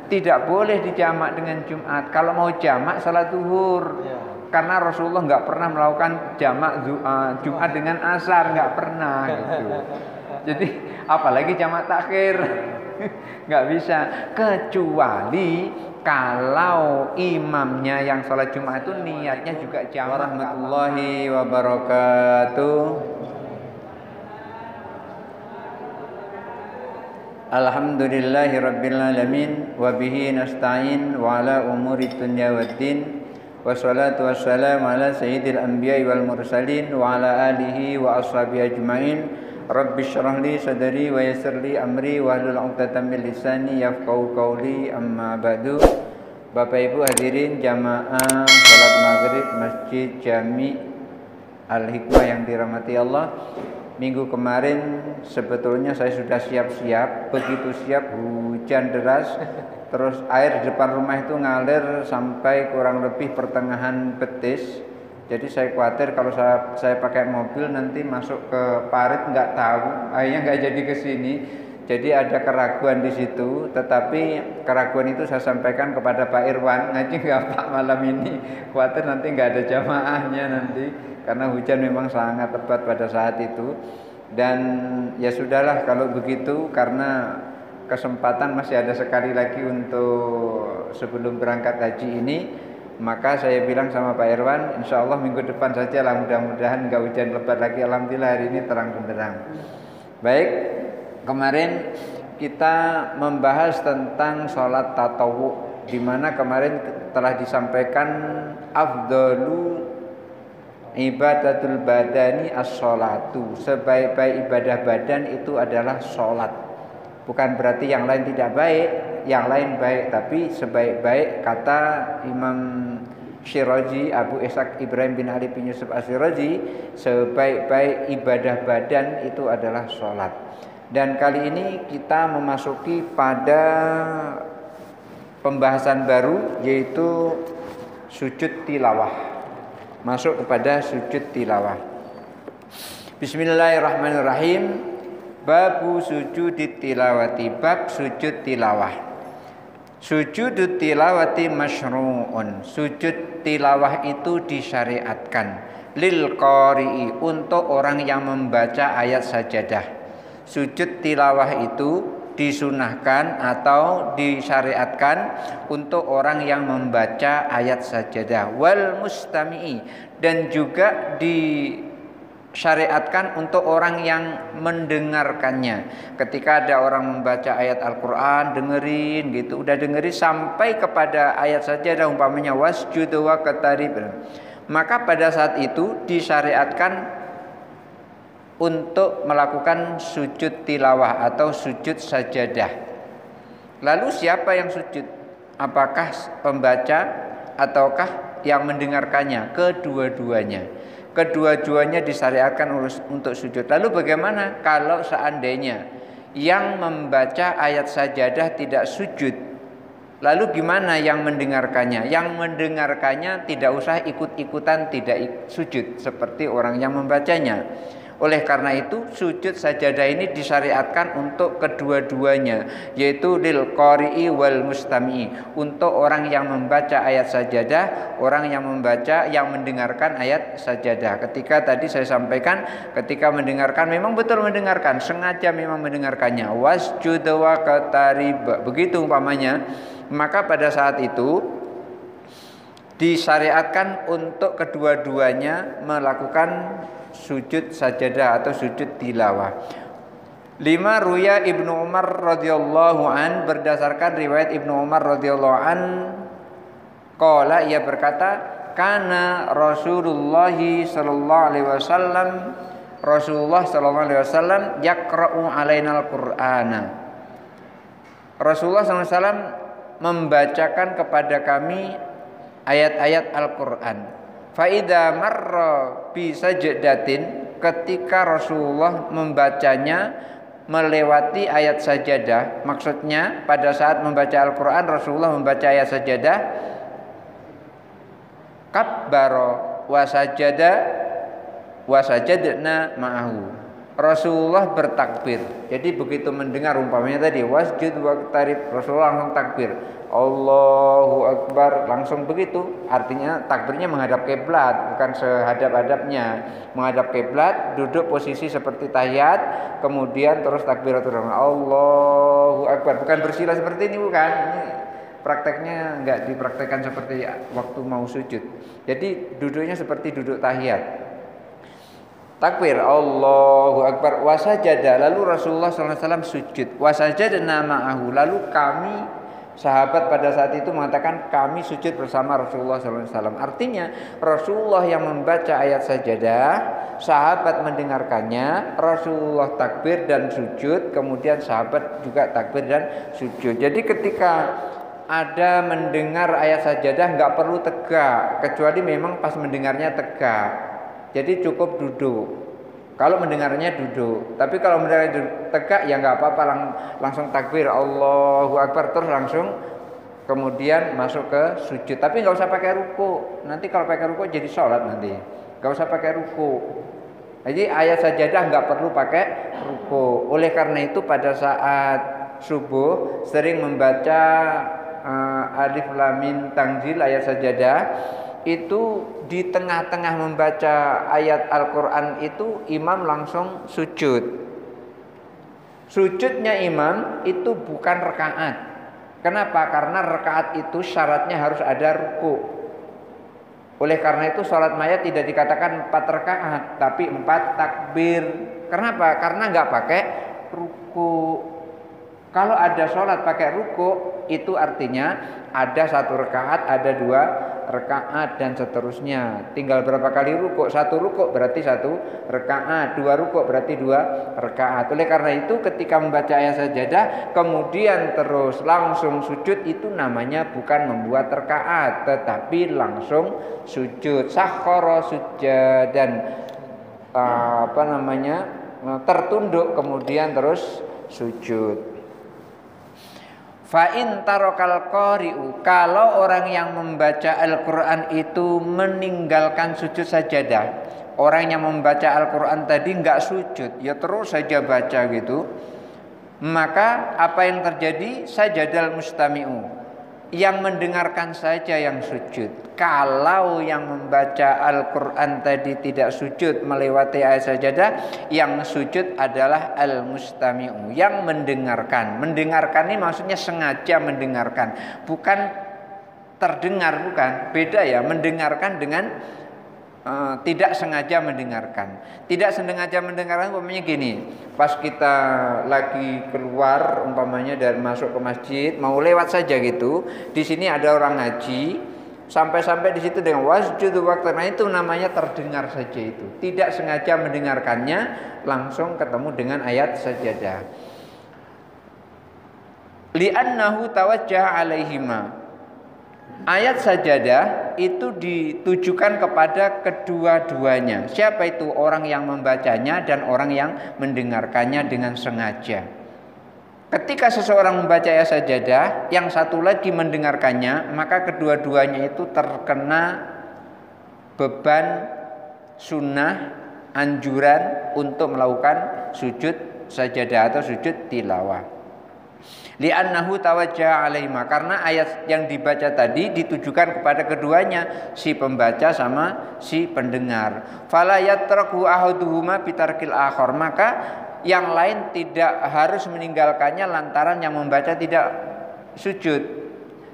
tidak boleh dijamak dengan Jumat. Kalau mau jamak salat zuhur. Karena Rasulullah nggak pernah melakukan jamak Jumat dengan asar, nggak pernah gitu. Jadi apalagi jamak takhir, nggak bisa. Kecuali kalau imamnya yang sholat Jumat itu niatnya juga jamak. Warahmatullahi wabarakatuh. Alhamdulillahi rabbil alamin wa bihi nasta'in wa ala umuri dunya waddin. Wassalatu wassalamu ala sayyidil anbiya'i wal mursalin wa ala alihi wa ashabihi ajma'in. Rabbi syrah li sadri wa yassir li amri wa hlul 'uqdatam min lisani yafqahu qawli, amma ba'du. Bapak Ibu hadirin jamaah salat maghrib Masjid Jami Al-Hikmah yang dirahmati Allah. Minggu kemarin sebetulnya saya sudah siap-siap, begitu siap hujan deras, terus air di depan rumah itu ngalir sampai kurang lebih pertengahan betis. Jadi saya khawatir kalau saya pakai mobil nanti masuk ke parit nggak tahu, akhirnya nggak jadi ke sini. Jadi ada keraguan di situ, tetapi keraguan itu saya sampaikan kepada Pak Irwan, ngaji nggak Pak malam ini, khawatir nanti nggak ada jamaahnya nanti. Karena hujan memang sangat lebat pada saat itu. Dan ya sudahlah kalau begitu, karena kesempatan masih ada sekali lagi untuk sebelum berangkat haji ini, maka saya bilang sama Pak Irwan, insya Allah minggu depan saja lah, mudah-mudahan nggak hujan lebat lagi. Alhamdulillah hari ini terang benderang. Baik, kemarin kita membahas tentang sholat tatawu, di mana kemarin telah disampaikan afdalu ibadatul badani as-sholatu, sebaik-baik ibadah badan itu adalah sholat. Bukan berarti yang lain tidak baik, yang lain baik, tapi sebaik-baik, kata Imam Syirazi, Abu Ishaq Ibrahim bin Ali bin Yusuf As-Syirazi, sebaik-baik ibadah badan itu adalah sholat. Dan kali ini kita memasuki pada pembahasan baru, yaitu sujud tilawah. Masuk kepada sujud tilawah. Bismillahirrahmanirrahim. Babu sujud tilawati, bab sujud tilawah. Sujud tilawati masyru'un. Sujud tilawah itu disyariatkan lil qari'i, untuk orang yang membaca ayat sajadah. Sujud tilawah itu disunahkan atau disyariatkan untuk orang yang membaca ayat sajadah, wal mustami'i, dan juga disyariatkan untuk orang yang mendengarkannya. Ketika ada orang membaca ayat Al-Quran, dengerin gitu, udah dengerin sampai kepada ayat sajadah, umpamanya wasjud wa qatarib, maka pada saat itu disyariatkan untuk melakukan sujud tilawah atau sujud sajadah. Lalu siapa yang sujud? Apakah pembaca ataukah yang mendengarkannya? Kedua-duanya. Kedua-duanya disyariatkan untuk sujud. Lalu bagaimana kalau seandainya yang membaca ayat sajadah tidak sujud? Lalu gimana yang mendengarkannya? Yang mendengarkannya tidak usah ikut-ikutan tidak sujud seperti orang yang membacanya. Oleh karena itu sujud sajadah ini disyariatkan untuk kedua-duanya, yaitu lil qari'i wal mustami'i, untuk orang yang membaca ayat sajadah, orang yang membaca, yang mendengarkan ayat sajadah. Ketika tadi saya sampaikan, ketika mendengarkan memang betul mendengarkan, sengaja memang mendengarkannya. Wasjud wa qatarib, begitu umpamanya, maka pada saat itu disyariatkan untuk kedua-duanya melakukan sujud sajadah atau sujud tilawah. 5 ruya Ibnu Umar radhiyallahu an, berdasarkan riwayat Ibnu Umar radhiyallahu an, qala, ia berkata, kana Rasulullah sallallahu alaihi wasallam, Rasulullah sallallahu alaihi wasallam yaqra'u alaina al-Qur'ana. Rasulullah sallallahu alaihi wasallam membacakan kepada kami ayat-ayat Al-Qur'an. Faida marra bi sajdatin, ketika Rasulullah membacanya melewati ayat sajadah, maksudnya pada saat membaca Al-Quran Rasulullah membaca ayat sajadah, kabbara wa sajada wa sajadna ma'ahu. Rasulullah bertakbir. Jadi begitu mendengar umpamanya tadi wasjud waqtarib, Rasulullah langsung takbir. Allahu Akbar, langsung begitu. Artinya takbirnya menghadap kiblat, bukan sehadap-hadapnya. Menghadap kiblat, duduk posisi seperti tahiyat, kemudian terus takbiratul ihram. Allahu Akbar. Bukan bersila seperti ini, bukan. Ini prakteknya enggak dipraktekkan seperti waktu mau sujud. Jadi duduknya seperti duduk tahiyat. Takbir, Allahu Akbar, wasajada, lalu Rasulullah SAW sujud, wasajadna ma'ahu, lalu kami sahabat pada saat itu mengatakan kami sujud bersama Rasulullah SAW. Artinya Rasulullah yang membaca ayat sajadah, sahabat mendengarkannya, Rasulullah takbir dan sujud, kemudian sahabat juga takbir dan sujud. Jadi ketika ada mendengar ayat sajadah nggak perlu tegak, kecuali memang pas mendengarnya tegak. Jadi cukup duduk. Kalau mendengarnya duduk. Tapi kalau mendengarnya tegak ya nggak apa-apa, langsung takbir Allahu Akbar terus langsung kemudian masuk ke sujud. Tapi nggak usah pakai ruku. Nanti kalau pakai ruku jadi sholat nanti. Nggak usah pakai ruku. Jadi ayat sajadah nggak perlu pakai ruku. Oleh karena itu pada saat subuh sering membaca Alif Lam Mim Tanzil ayat sajadah. Itu di tengah-tengah membaca ayat Al-Quran itu imam langsung sujud. Sujudnya imam itu bukan rakaat. Kenapa? Karena rakaat itu syaratnya harus ada ruku. Oleh karena itu sholat mayat tidak dikatakan 4 rakaat, tapi 4 takbir. Kenapa? Karena nggak pakai ruku. Kalau ada sholat pakai ruku, itu artinya ada 1 rakaat, ada 2 rakaat dan seterusnya. Tinggal berapa kali ruku? 1 ruku berarti 1 rakaat, 2 ruku berarti 2 rakaat. Oleh karena itu ketika membaca ayat sajadah kemudian terus langsung sujud, itu namanya bukan membuat rakaat, tetapi langsung sujud. Sakhara sujud dan tertunduk kemudian terus sujud. Fa'in tarokal qari'u, kalau orang yang membaca Al-Quran itu meninggalkan sujud sajadah, orang yang membaca Al-Quran tadi nggak sujud, ya terus saja baca gitu, maka apa yang terjadi? Sajadal mustami'u, yang mendengarkan saja yang sujud. Kalau yang membaca Al-Quran tadi tidak sujud melewati ayat sajadah, yang sujud adalah al-mustami'u, yang mendengarkan. Mendengarkan ini maksudnya sengaja mendengarkan, bukan terdengar, bukan. Beda ya, mendengarkan dengan tidak sengaja mendengarkan. Tidak sengaja mendengarkan umpamanya gini, pas kita lagi keluar umpamanya dari masuk ke masjid, mau lewat saja gitu, di sini ada orang ngaji, sampai di situ dengan wasjud waqtarib, nah itu namanya terdengar saja itu. Tidak sengaja mendengarkannya, langsung ketemu dengan ayat sajadah. Li'annahu tawajjaha alaihima. Ayat sajadah itu ditujukan kepada kedua-duanya. Siapa itu? Orang yang membacanya dan orang yang mendengarkannya dengan sengaja. Ketika seseorang membaca ayat sajadah, yang satu lagi mendengarkannya, maka kedua-duanya itu terkena beban sunnah, anjuran untuk melakukan sujud sajadah atau sujud tilawah. Li'annahu tawajjaha alaihima, karena ayat yang dibaca tadi ditujukan kepada keduanya, si pembaca sama si pendengar. Fala yatraku ahaduhuma bitarkil akhar, maka yang lain tidak harus meninggalkannya lantaran yang membaca tidak sujud.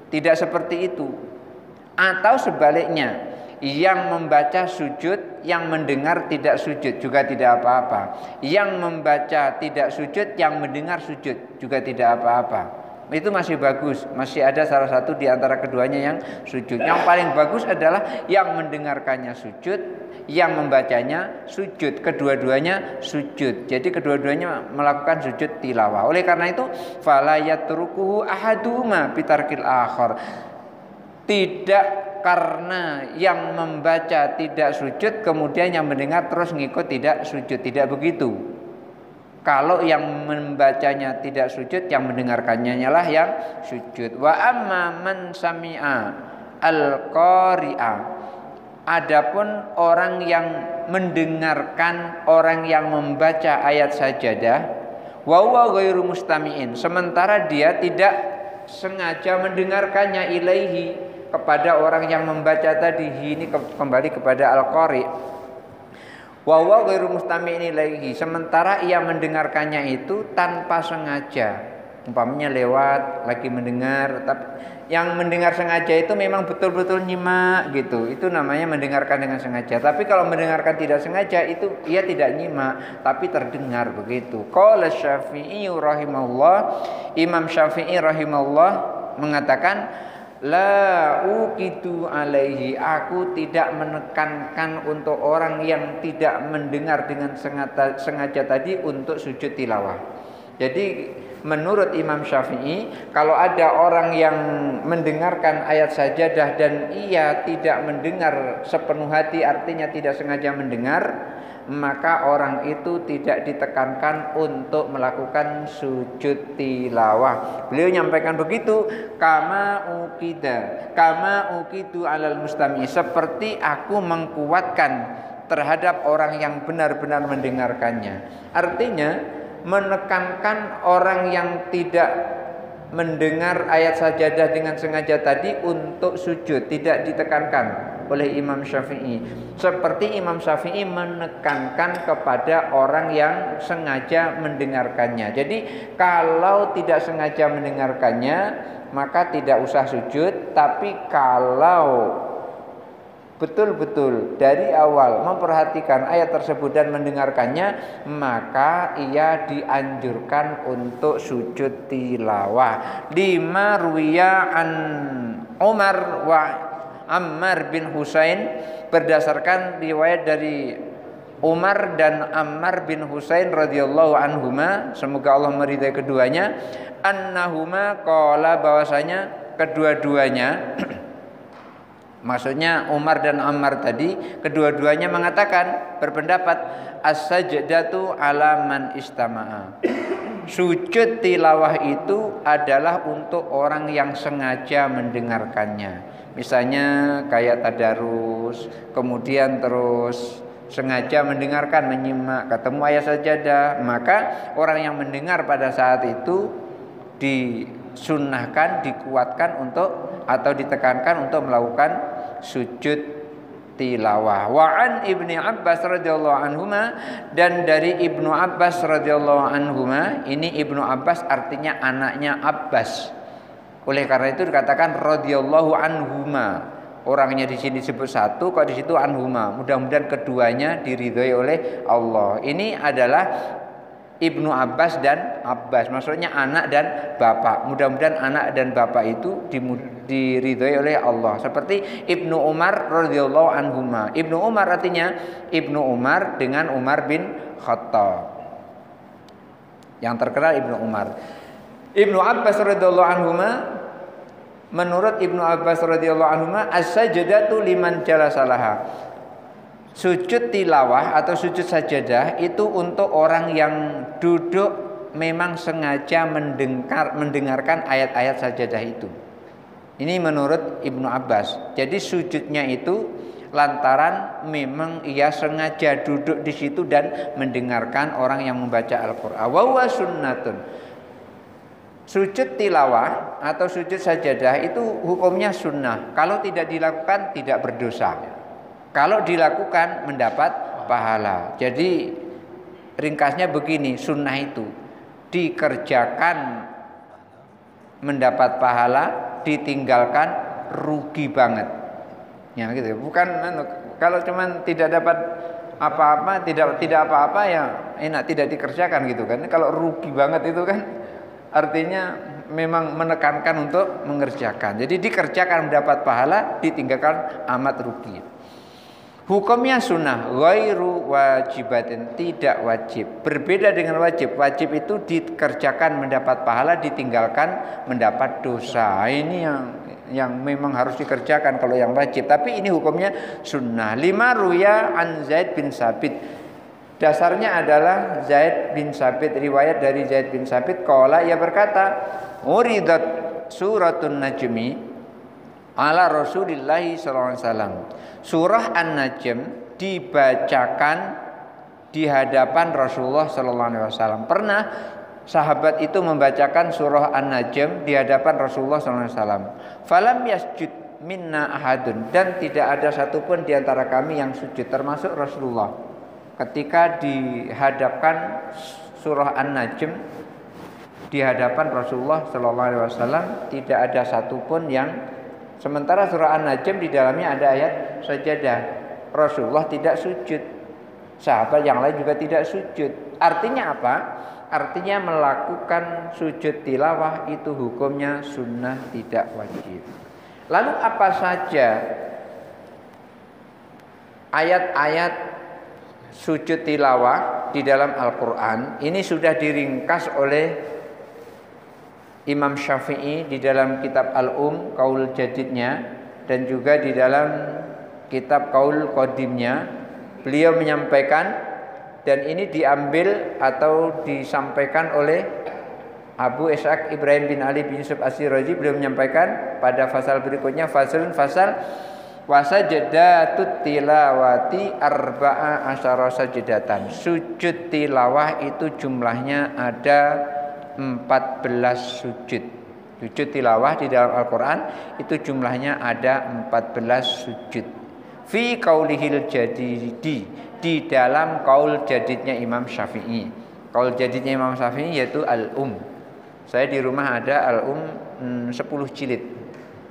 Tidak seperti itu. Atau sebaliknya, yang membaca sujud, yang mendengar tidak sujud, juga tidak apa-apa. Yang membaca tidak sujud, yang mendengar sujud, juga tidak apa-apa. Itu masih bagus, masih ada salah satu di antara keduanya yang sujud. Yang paling bagus adalah yang mendengarkannya sujud, yang membacanya sujud, kedua-duanya sujud. Jadi kedua-duanya melakukan sujud tilawah. Oleh karena itu, fala yatrukuhu ahaduhuma bitarkil akhar. Tidak karena yang membaca tidak sujud kemudian yang mendengar terus ngikut tidak sujud, tidak begitu. Kalau yang membacanya tidak sujud, yang mendengarkannya lah yang sujud. Wa amma man sami'a al-qari'a, Adapun orang yang mendengarkan, orang yang membaca ayat sajadah, wa huwa ghairu mustami'in, sementara dia tidak sengaja mendengarkannya, ilaihi, kepada orang yang membaca tadi. Ini kembali kepada al-qari. Wa huwa ghairu mustami'in ilaihi, sementara ia mendengarkannya itu tanpa sengaja. Umpamanya lewat lagi mendengar, tapi yang mendengar sengaja itu memang betul-betul nyimak gitu. Itu namanya mendengarkan dengan sengaja. Tapi kalau mendengarkan tidak sengaja itu ia tidak nyimak, tapi terdengar begitu. Qala Syafi'i rahimahullah, Imam Syafi'i rahimahullah mengatakan, la uqitu alaihi, aku tidak menekankan untuk orang yang tidak mendengar dengan sengaja tadi untuk sujud tilawah. Jadi menurut Imam Syafi'i, kalau ada orang yang mendengarkan ayat sajadah dan ia tidak mendengar sepenuh hati, artinya tidak sengaja mendengar, maka orang itu tidak ditekankan untuk melakukan sujud tilawah. Beliau menyampaikan begitu, kama uqidu alal mustami, seperti aku mengkuatkan terhadap orang yang benar-benar mendengarkannya. Artinya menekankan orang yang tidak mendengar ayat sajadah dengan sengaja tadi untuk sujud, tidak ditekankan oleh Imam Syafi'i. Seperti Imam Syafi'i menekankan kepada orang yang sengaja mendengarkannya. Jadi kalau tidak sengaja mendengarkannya maka tidak usah sujud, tapi kalau betul-betul dari awal memperhatikan ayat tersebut dan mendengarkannya, maka ia dianjurkan untuk sujud tilawah. Lima ruwiya an Umar wa Ammar bin Husain, berdasarkan riwayat dari Umar dan Ammar bin Husain radhiyallahu anhuma, semoga Allah meridai keduanya, annahuma qala, bahwasanya kedua-duanya maksudnya Umar dan Ammar tadi, kedua-duanya mengatakan, berpendapat, as-sajdatu ala man istama'a, sujud tilawah itu adalah untuk orang yang sengaja mendengarkannya. Misalnya kayak tadarus, kemudian terus sengaja mendengarkan, menyimak, ketemu ayat sajadah, maka orang yang mendengar pada saat itu disunnahkan, dikuatkan untuk atau ditekankan untuk melakukan sujud tilawah. Wa an Ibnu Abbas radhiyallahu anhuma, dan dari Ibnu Abbas radhiyallahu anhuma, ini Ibnu Abbas artinya anaknya Abbas. Oleh karena itu dikatakan radhiyallahu anhuma. Orangnya di sini disebut satu, kok di situ anhuma. Mudah-mudahan keduanya diridhoi oleh Allah. Ini adalah Ibnu Abbas dan Abbas, maksudnya anak dan bapak. Mudah-mudahan anak dan bapak itu diridhoi oleh Allah. Seperti Ibnu Umar radhiyallahu anhuma. Ibnu Umar artinya Ibnu Umar dengan Umar bin Khattab. Yang terkenal Ibnu Umar. Ibnu Abbas radhiyallahu anhuma, menurut Ibnu Abbas radhiyallahu anhuma, as-sajdatu liman jalasalaha, sujud tilawah atau sujud sajadah itu untuk orang yang duduk memang sengaja mendengarkan ayat-ayat sajadah itu. Ini menurut Ibnu Abbas. Jadi sujudnya itu lantaran memang ia sengaja duduk di situ dan mendengarkan orang yang membaca Al-Qur'an. Wa huwa sunnatun. Sujud tilawah atau sujud sajadah itu hukumnya sunnah. Kalau tidak dilakukan tidak berdosa. Kalau dilakukan mendapat pahala. Jadi ringkasnya begini, sunnah itu dikerjakan mendapat pahala, ditinggalkan rugi banget. Ya gitu. Bukan kalau cuman tidak dapat apa-apa, tidak apa-apa ya enak tidak dikerjakan gitu kan. Kalau rugi banget itu kan artinya memang menekankan untuk mengerjakan. Jadi dikerjakan mendapat pahala, ditinggalkan amat rugi. Hukumnya sunnah, ghairu wajibatin, tidak wajib. Berbeda dengan wajib. Wajib itu dikerjakan mendapat pahala, ditinggalkan mendapat dosa. Ini yang memang harus dikerjakan kalau yang wajib. Tapi ini hukumnya sunnah. Lima ruya an Zaid bin Sabit. Dasarnya adalah Zaid bin Sabit, riwayat dari Zaid bin Sabit, qala, ia berkata, uridat suratun najmi, ala Rasulillah sallallahu alaihi wasallam. Surah An-Najm dibacakan di hadapan Rasulullah sallallahu alaihi wasallam. Pernah sahabat itu membacakan surah An-Najm di hadapan Rasulullah sallallahu alaihi wasallam. Falam yasjud minna ahadun, dan tidak ada satupun di antara kami yang sujud, termasuk Rasulullah. Ketika dihadapkan surah An-Najm di hadapan Rasulullah sallallahu alaihi wasallam, tidak ada satupun yang, sementara surah An-Najm di dalamnya ada ayat sajadah. Rasulullah tidak sujud. Sahabat yang lain juga tidak sujud. Artinya apa? Artinya melakukan sujud tilawah itu hukumnya sunnah, tidak wajib. Lalu apa saja ayat-ayat sujud tilawah di dalam Al-Quran? Ini sudah diringkas oleh Imam Syafi'i di dalam kitab Al-Um Qaul Jadidnya, dan juga di dalam kitab Qaul Qadimnya. Beliau menyampaikan, dan ini diambil atau disampaikan oleh Abu Ishaq Ibrahim bin Ali bin Yusuf As-Sirazi. Beliau menyampaikan pada fasal berikutnya, fasal wasajadatut tilawati arba'a asyara sajadatan. Sujud tilawah itu jumlahnya ada 14 sujud. Sujud tilawah di dalam Al-Quran itu jumlahnya ada 14 sujud. Fi qaulihil jadidi, di dalam qaul jadidnya Imam Syafi'i. Qaul jadidnya Imam Syafi'i yaitu Al-Um. Saya di rumah ada Al-Um 10 jilid.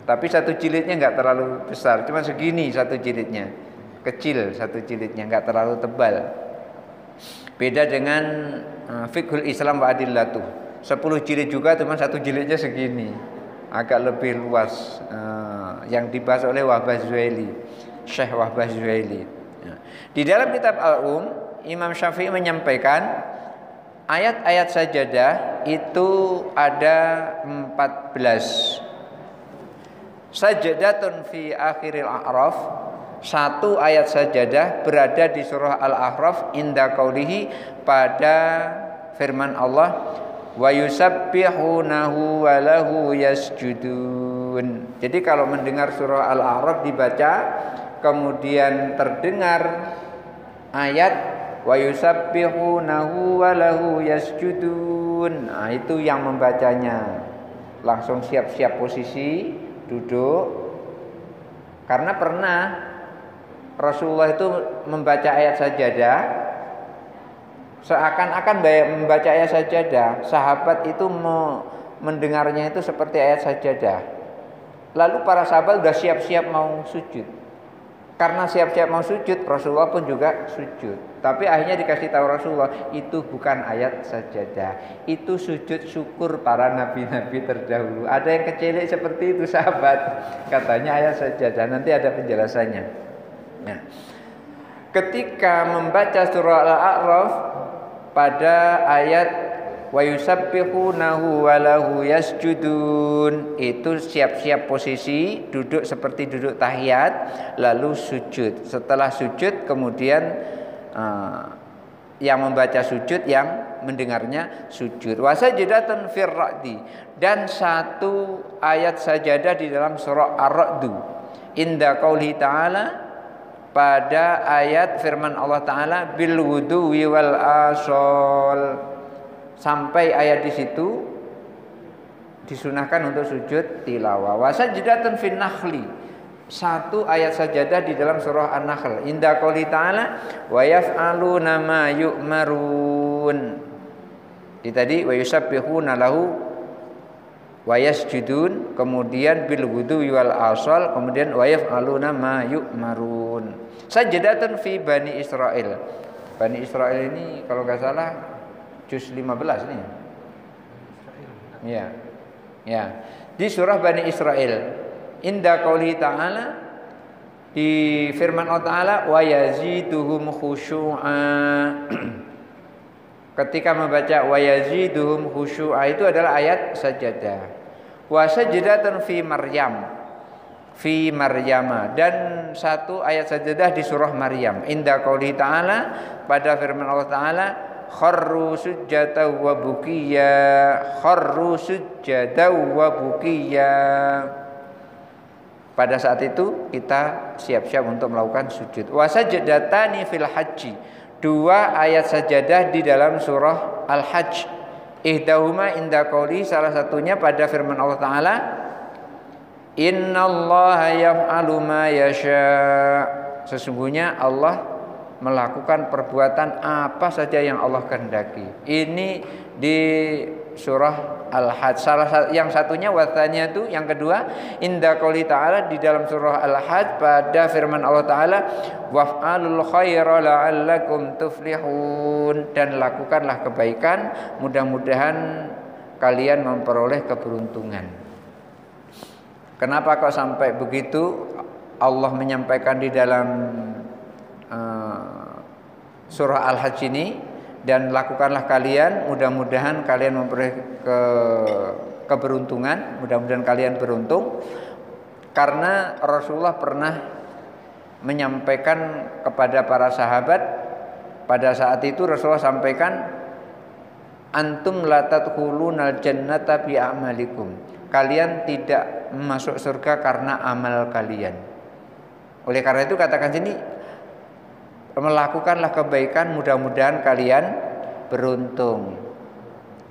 Tapi satu jilidnya enggak terlalu besar, cuma segini satu jilidnya. Kecil satu jilidnya, enggak terlalu tebal. Beda dengan Fiqhul Islam wa Adillatuh. 10 jilid juga, cuma satu jilidnya segini. Agak lebih luas. Yang dibahas oleh Wahbah Zuhaili, Syekh Wahbah Zuhaili. Di dalam kitab Al-Um, Imam Syafi'i menyampaikan ayat-ayat sajadah itu ada 14. Sajadatun fi akhiril a'raf, satu ayat sajadah berada di surah Al-A'raf inda qaulihi, pada firman Allah, wa yusabbihunahu wa lahu yasjudun. Jadi kalau mendengar surah Al-A'raf dibaca, kemudian terdengar ayat wa yusabbihunahu wa lahu yasjudun, nah, itu yang membacanya langsung siap-siap posisi duduk. Karena pernah Rasulullah itu membaca ayat sajadah, seakan-akan membaca ayat sajadah, sahabat itu mendengarnya itu seperti ayat sajadah. Lalu para sahabat sudah siap-siap mau sujud. Karena siap-siap mau sujud, Rasulullah pun juga sujud. Tapi akhirnya dikasih tahu Rasulullah, itu bukan ayat sajadah, itu sujud syukur para nabi-nabi terdahulu. Ada yang kecelik seperti itu sahabat, katanya ayat sajadah. Nanti ada penjelasannya. Nah, ketika membaca surah Al-A'raf pada ayat wa yusabbihunahu wa lahu yasjudun, itu siap-siap posisi duduk seperti duduk tahiyat, lalu sujud. Setelah sujud kemudian yang membaca sujud, yang mendengarnya sujud. Wa sajadatun fir ra'di, dan satu ayat sajadah di dalam surah Ar-Ra'd inda qauli ta'ala, pada ayat firman Allah Ta'ala bil wuduwi wal asol, sampai ayat di situ disunahkan untuk sujud tilawah. Wa sajdatun fin nakhli, satu ayat sajadah di dalam surah An-Nahl inda qouli ta'ala wa yaf'aluna ma yu'marun. Di tadi wa yusabbihuna lahu wa yasjudun, kemudian bil wuduwi wal asal, kemudian wa yaf'aluna ma yu'marun. Sajdatun fi Bani Israil. Bani Israil ini kalau enggak salah juz 15 nih. Ya. Ya. Di surah Bani Israil inda qauli ta'ala, di firman Allah Ta'ala wa yaziduhum khusyu'a. Ketika membaca wa yaziduhum khusyu'a itu adalah ayat sajadah. Wa sajadatun fi Maryam, fi Maryama, dan satu ayat sajadah di surah Maryam inda qauli ta'ala, pada firman Allah Ta'ala kharru sujjata wa bukiya, kharru sujjata wa bukiya. Pada saat itu kita siap-siap untuk melakukan sujud. Wa sajadatani fil haji. 2 ayat sajadah di dalam surah Al-Hajj. Ihdahuma inda qauli, salah satunya pada firman Allah Ta'ala, innallaha yaf'alu ma yasha. Sesungguhnya Allah melakukan perbuatan apa saja yang Allah kehendaki. Ini di surah Al-Hajj. Yang satunya watanya itu yang kedua inda qouli ta'ala di dalam surah Al-Hajj pada firman Allah Ta'ala waf'alul khaira la'allakum tuflihun, dan lakukanlah kebaikan mudah-mudahan kalian memperoleh keberuntungan. Kenapa kok sampai begitu? Allah menyampaikan di dalam surah Al-Hajj ini, dan lakukanlah kalian mudah-mudahan kalian memperoleh keberuntungan, mudah-mudahan kalian beruntung. Karena Rasulullah pernah menyampaikan kepada para sahabat pada saat itu, Rasulullah sampaikan antum la tadkhulunal jannata bi a'malikum, kalian tidak masuk surga karena amal kalian. Oleh karena itu katakan sini, melakukanlah kebaikan mudah-mudahan kalian beruntung.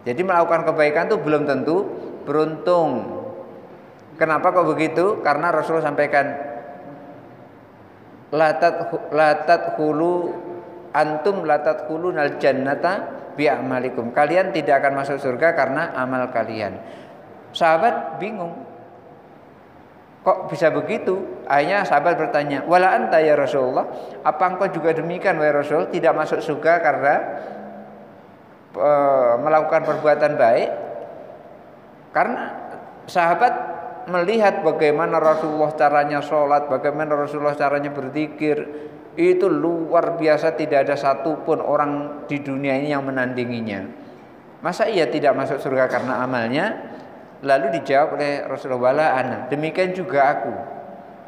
Jadi melakukan kebaikan itu belum tentu beruntung. Kenapa kok begitu? Karena Rasulullah sampaikan antum la tadkhulunal jannata bi a'malikum, kalian tidak akan masuk surga karena amal kalian. Sahabat bingung, kok bisa begitu? Akhirnya sahabat bertanya, wala anta ya Rasulullah, apa engkau juga demikian wahai Rasul, tidak masuk surga karena melakukan perbuatan baik? Karena sahabat melihat bagaimana Rasulullah caranya sholat, bagaimana Rasulullah caranya berzikir, itu luar biasa, tidak ada satupun orang di dunia ini yang menandinginya. Masa ia tidak masuk surga karena amalnya? Lalu dijawab oleh Rasulullah, wala ana, demikian juga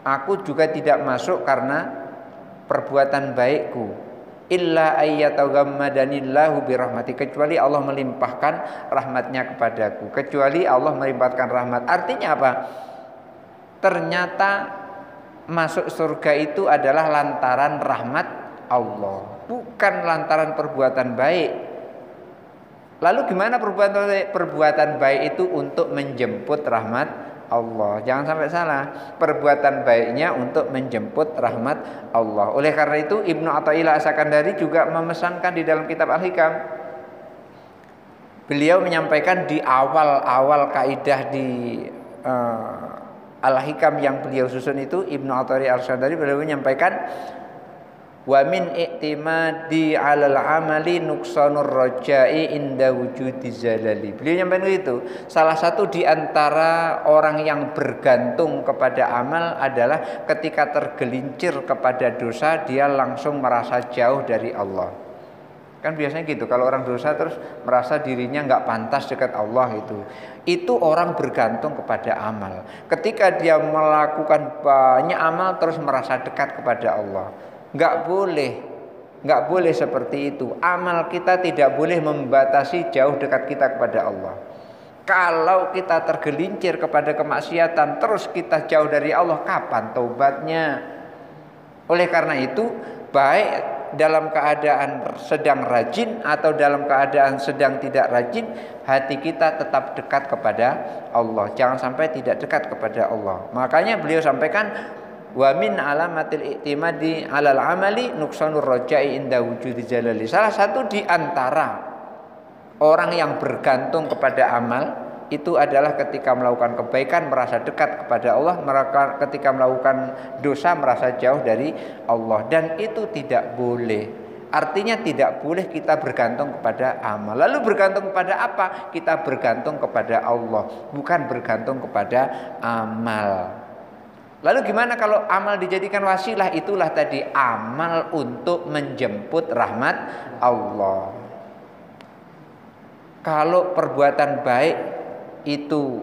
aku juga tidak masuk karena perbuatan baikku, illa ayyataghammadanillahu birahmati, kecuali Allah melimpahkan rahmatnya kepadaku, kecuali Allah melimpahkan rahmat. Artinya apa? Ternyata masuk surga itu adalah lantaran rahmat Allah, bukan lantaran perbuatan baik. Lalu gimana perbuatan baik itu untuk menjemput rahmat Allah? Jangan sampai salah, perbuatan baiknya untuk menjemput rahmat Allah. Oleh karena itu Ibnu Athaillah As-Sakandari juga memesankan di dalam kitab Al-Hikam. Beliau menyampaikan di awal kaidah di Al-Hikam yang beliau susun itu, Ibnu Athaillah As-Sakandari beliau menyampaikan wa min i'timadi 'alal 'amali nuqsanur raja'i inda wujudi zalali. Beliau nyampaikan itu, salah satu di antara orang yang bergantung kepada amal adalah ketika tergelincir kepada dosa dia langsung merasa jauh dari Allah. Kan biasanya gitu, kalau orang dosa terus merasa dirinya nggak pantas dekat Allah, itu orang bergantung kepada amal. Ketika dia melakukan banyak amal terus merasa dekat kepada Allah. Nggak boleh seperti itu. Amal kita tidak boleh membatasi jauh dekat kita kepada Allah. Kalau kita tergelincir kepada kemaksiatan terus kita jauh dari Allah, kapan taubatnya? Oleh karena itu, baik dalam keadaan sedang rajin atau dalam keadaan sedang tidak rajin, hati kita tetap dekat kepada Allah. Jangan sampai tidak dekat kepada Allah. Makanya beliau sampaikan wa min alamatil i'timadi 'alal 'amali nuqsanur raja'i inda wujudi jalali. Salah satu di antara orang yang bergantung kepada amal itu adalah ketika melakukan kebaikan merasa dekat kepada Allah, ketika melakukan dosa merasa jauh dari Allah, dan itu tidak boleh. Artinya tidak boleh kita bergantung kepada amal. Lalu bergantung kepada apa? Kita bergantung kepada Allah, bukan bergantung kepada amal. Lalu gimana kalau amal dijadikan wasilah? Itulah tadi amal untuk menjemput rahmat Allah. Kalau perbuatan baik itu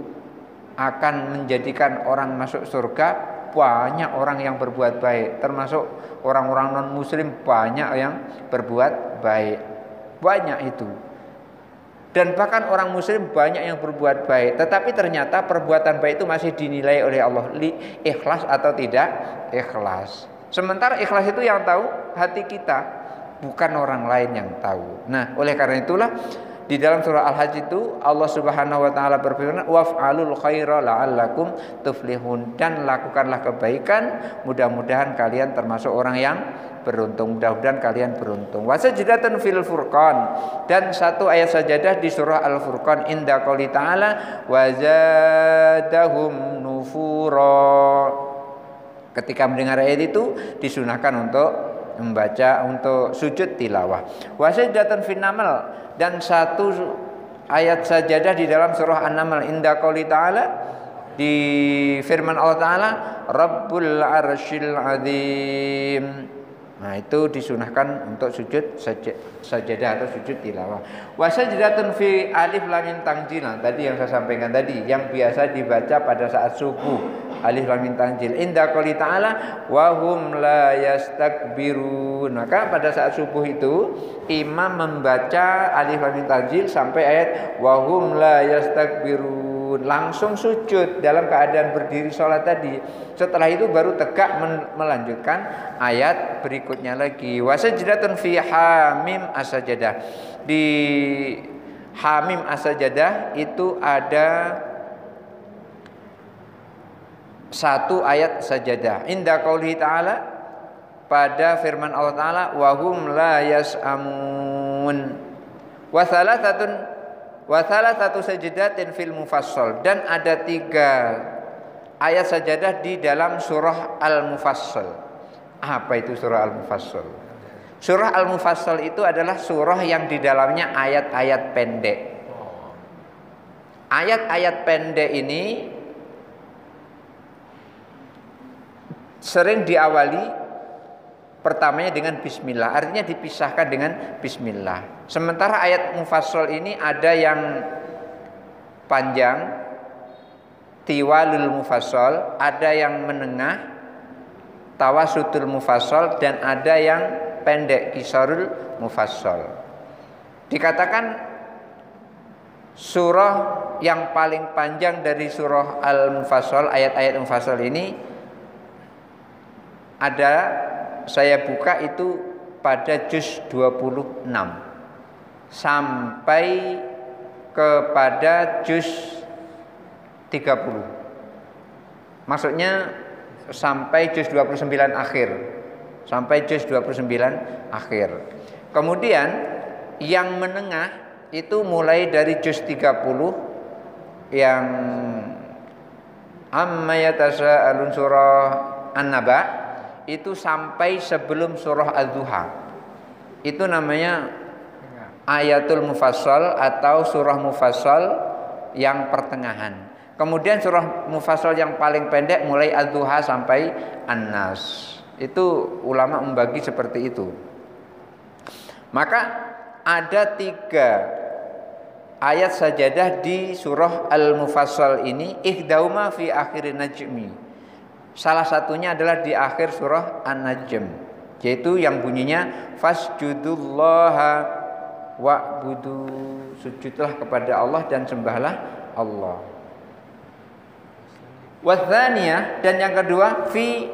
akan menjadikan orang masuk surga, banyak orang yang berbuat baik, termasuk orang-orang non muslim banyak yang berbuat baik. Banyak itu. Dan bahkan orang muslim banyak yang berbuat baik, tetapi ternyata perbuatan baik itu masih dinilai oleh Allah ikhlas atau tidak ikhlas. Sementara ikhlas itu yang tahu hati kita, bukan orang lain yang tahu. Nah, oleh karena itulah di dalam surah Al-Hajj itu Allah Subhanahu wa taala berfirman, "Waf'alul khaira la'allakum tuflihun." Dan lakukanlah kebaikan, mudah-mudahan kalian termasuk orang yang beruntung. Mudah-mudahan kalian beruntung. Wa sajdatan fil Furqan, dan satu ayat sajadah di surah Al-Furqan, inda qouli ta'ala wa zadahum nufura. Ketika mendengar ayat itu disunahkan untuk membaca, untuk sujud tilawah. Wa sajdatan fin Naml, dan satu ayat sajadah di dalam surah An-Naml, inda qouli ta'ala, di firman Allah Ta'ala, Rabbul Arsyil Azim. Nah, itu disunahkan untuk sujud sajadah atau sujud tilawah. Wa sajdatun fi alif lam mim tanzil. Tadi yang saya sampaikan tadi, yang biasa dibaca pada saat subuh, alif lam mim tanzil. Inda qouli ta'ala wa hum la yastakbirun. Maka pada saat subuh itu imam membaca alif lam mim tanzil sampai ayat wa hum la yastakbirun, langsung sujud dalam keadaan berdiri sholat tadi. Setelah itu baru tegak melanjutkan ayat berikutnya lagi. Wa sajdatun fi hamim as-sajadah. Di hamim as-sajadah itu ada satu ayat sajadah. Inda qauli ta'ala, pada firman Allah Ta'ala, wa hum la yas'amun. Wa salasatu sajdatin fil mufassal, dan ada 3 ayat sajadah di dalam surah Al-Mufassal. Apa itu surah Al-Mufassal? Surah Al-Mufassal itu adalah surah yang di dalamnya ayat-ayat pendek. Ayat-ayat pendek ini sering diawali pertamanya dengan bismillah, artinya dipisahkan dengan bismillah. Sementara ayat mufassal ini ada yang panjang, tiwalul mufassal, ada yang menengah, tawasutul mufassal, dan ada yang pendek, kisarul mufassal. Dikatakan surah yang paling panjang dari surah Al-Mufassal, ayat-ayat mufassal ini ada, saya buka itu pada juz 26 sampai kepada juz 30. Maksudnya sampai juz 29 akhir. Sampai juz 29 akhir. Kemudian yang menengah itu mulai dari juz 30 yang amma yatasaalun surah An-Naba, itu sampai sebelum surah Az-Zuha. Itu namanya ayatul mufassal atau surah mufassal yang pertengahan. Kemudian surah mufassal yang paling pendek mulai Az-Zuha sampai An-Nas. Itu ulama membagi seperti itu. Maka ada 3 ayat sajadah di surah Al-Mufassal ini, ihdauma fi akhirin najmi. Salah satunya adalah di akhir surah An-Najm, yaitu yang bunyinya fasjudullaha wa'budu, sujudlah kepada Allah dan sembahlah Allah. Watsaniyah, dan yang kedua fi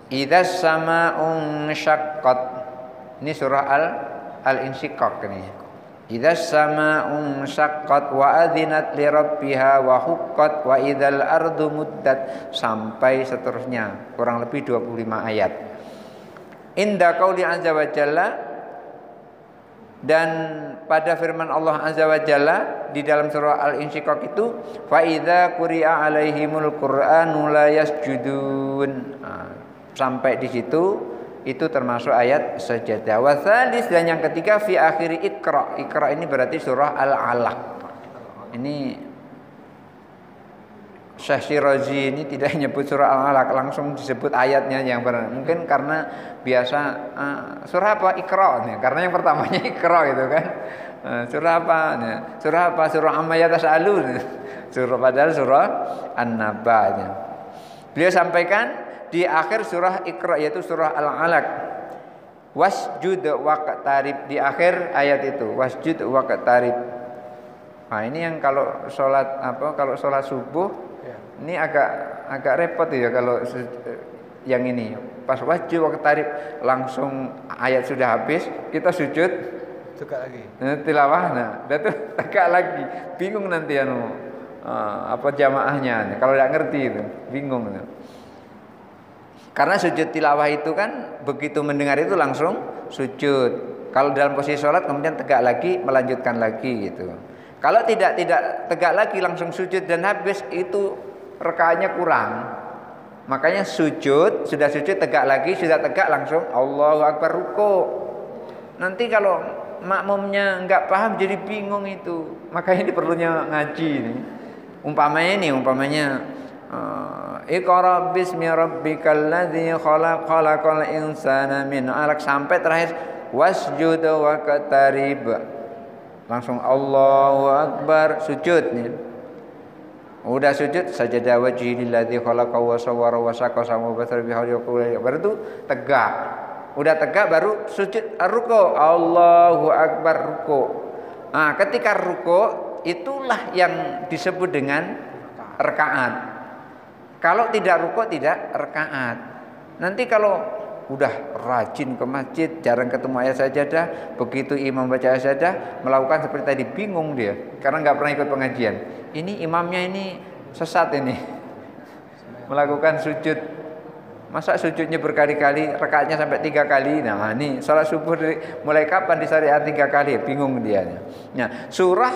idzas sama'un syaqqat. Ini surah Al-Insyiqaq ini. Idzas sama'un syaqqat wa adzinat li rabbiha wa huqqat wa idzal ardu muddat, sampai seterusnya, kurang lebih 25 ayat. Inda qauli azza wa jalla, dan pada firman Allah azza wa jalla di dalam surah Al-Insyiqaq itu, fa idza quri'a alaihimul qur'anu la yasjudun. Sampai di situ itu termasuk ayat sajadah. Wa tsalis, dan yang ketiga fi akhiri Iqra. Iqra ini berarti surah Al-Alaq. Ini Syekh Syirazi ini tidak nyebut surah Al-Alaq, langsung disebut ayatnya yang benar. Mungkin karena biasa surah apa? Iqra nih. Karena yang pertamanya Iqra gitu kan. Surah apa? Surah apa? Surah Amma Yatasaalun. Surah, padahal surah An-Naba. Beliau sampaikan di akhir surah Iqra, yaitu surah Al-Alaq, wasjud waqtarib, di akhir ayat itu wasjud waqtarib. Nah, ini yang kalau sholat subuh Ya. ini agak repot ya kalau yang ini. Pas wajib waktu tarif langsung ayat sudah habis, kita sujud Tegak lagi. tilawah, nah, udah tuh tegak lagi. Bingung nanti apa jamaahnya. Kalau nggak ngerti itu, bingung. Karena sujud tilawah itu kan begitu mendengar itu langsung sujud. Kalau dalam posisi sholat kemudian tegak lagi, melanjutkan lagi gitu. Kalau tidak tegak lagi langsung sujud dan habis, itu rakaatnya kurang. Makanya sudah sujud tegak lagi, sudah tegak langsung Allahu Akbar ruku. Nanti kalau makmumnya nggak paham jadi bingung itu. Makanya ini perlunya ngaji ini. Umpamanya Iqra bismi rabbikal ladzi khalaqal insana min 'alaq sampai terakhir wasjud waqtarib. Langsung Allahu Akbar sujud nih. Udah sujud sajadah wajhi lilladzi khalaqa wa sawwara wa saqa sama basar bihauli baru itu tegak. Udah tegak baru sujud ruku. Allahu Akbar ruku. Nah, ketika ruku itulah yang disebut dengan rakaat. Kalau tidak ruku tidak rakaat. Nanti kalau udah rajin ke masjid, jarang ketemu ayat sajadah, begitu imam baca ayat sajadah, melakukan seperti tadi bingung dia karena nggak pernah ikut pengajian. Ini imamnya ini sesat ini. Melakukan sujud. Masa sujudnya berkali-kali, rakaatnya sampai 3 kali. Nah, ini salat subuh mulai kapan disyariat 3 kali? Bingung dia. Nah, surah